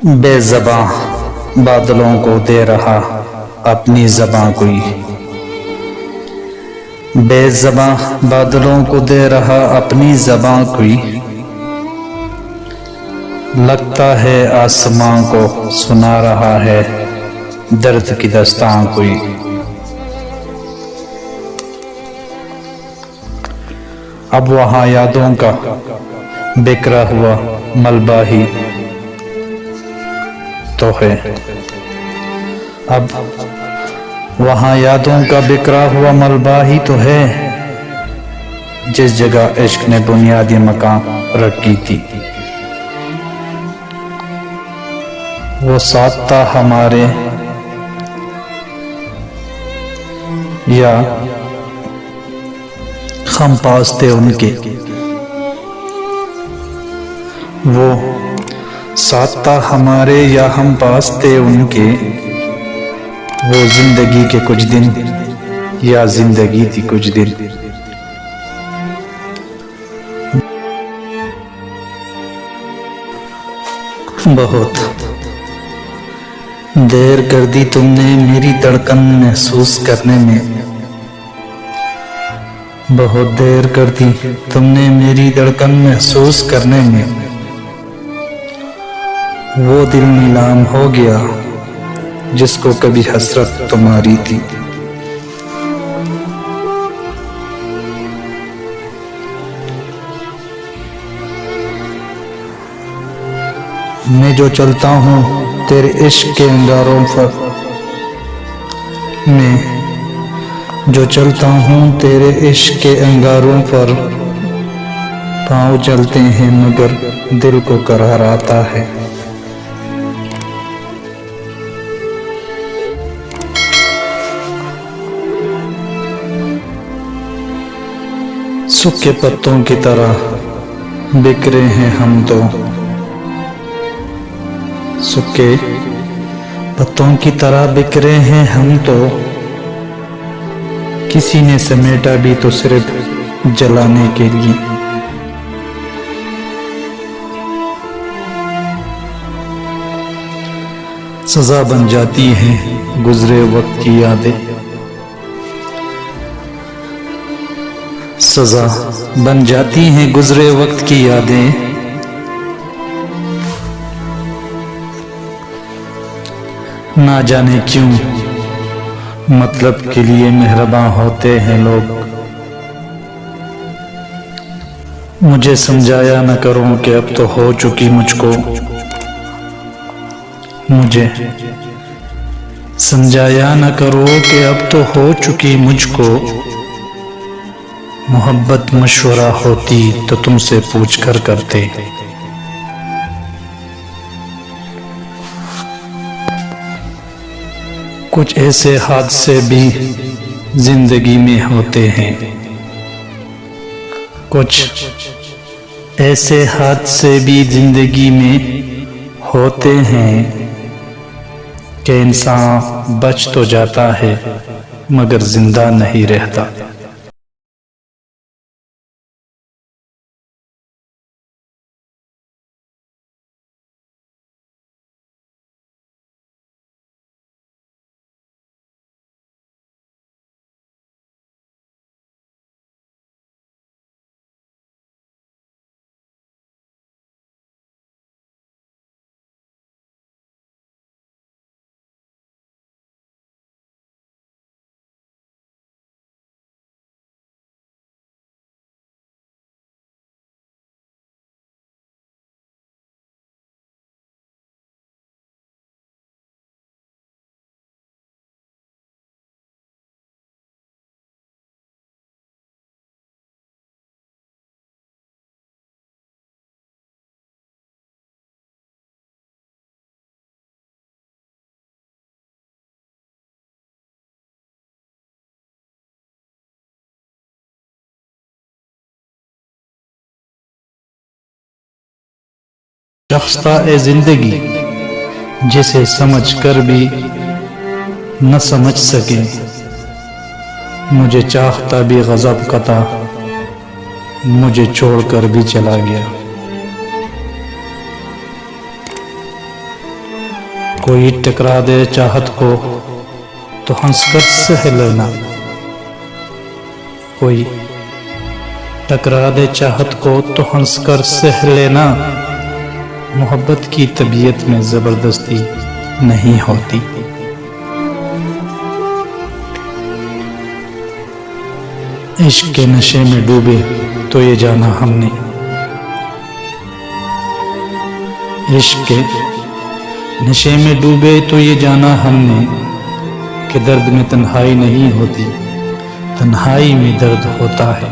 बेज़बां बादलों को दे रहा अपनी ज़बां कोई। बेज़बां बादलों को दे रहा अपनी ज़बां कोई। लगता है आसमां को सुना रहा है दर्द की दास्तां कोई। अब वहाँ यादों का बिखरा हुआ मलबा ही तो है। अब वहाँ यादों का बिखरा हुआ मलबा ही तो है, जिस जगह इश्क ने बुनियादी मकान रखी थी। वो साथ था हमारे या हम पास थे उनके। वो साथ था हमारे या हम पास थे उनके। वो जिंदगी के कुछ दिन या जिंदगी थी कुछ दिन। बहुत देर कर दी तुमने मेरी धड़कन महसूस करने में। बहुत देर कर दी तुमने मेरी धड़कन महसूस करने में। वो दिल नीलाम हो गया जिसको कभी हसरत तुम्हारी थी। मैं जो चलता हूँ तेरे इश्क के अंगारों पर, मैं जो चलता हूँ तेरे इश्क के अंगारों पर। पाँव चलते हैं मगर दिल को करार आता है। सूखे पत्तों की तरह बिखरे हैं हम तो। सूखे पत्तों की तरह बिखरे हैं हम तो। किसी ने समेटा भी तो सिर्फ जलाने के लिए। सजा बन जाती हैं गुजरे वक्त की यादें। सजा बन जाती हैं गुजरे वक्त की यादें। ना जाने क्यों मतलब के लिए मेहरबान होते हैं लोग। मुझे समझाया न करो कि अब तो हो चुकी मुझको। मुझे समझाया न करो कि अब तो हो चुकी मुझको। मोहब्बत मशवरा होती तो तुमसे पूछ कर करते। कुछ ऐसे हादसे भी जिंदगी में होते हैं। कुछ ऐसे हादसे भी जिंदगी में होते हैं कि इंसान बच तो जाता है मगर जिंदा नहीं रहता। शख्सा ए जिंदगी जिसे समझ कर भी न समझ सके। मुझे चाहता भी गजब का था, मुझे छोड़कर भी चला गया। कोई टकरा दे चाहत को तो हंसकर सह लेना, कोई टकरा दे चाहत को तो हंसकर सह लेना। मोहब्बत की तबीयत में जबरदस्ती नहीं होती। इश्क के नशे में डूबे तो ये जाना हमने, इश्क के नशे में डूबे तो ये जाना हमने कि दर्द में तन्हाई नहीं होती, तन्हाई में दर्द होता है।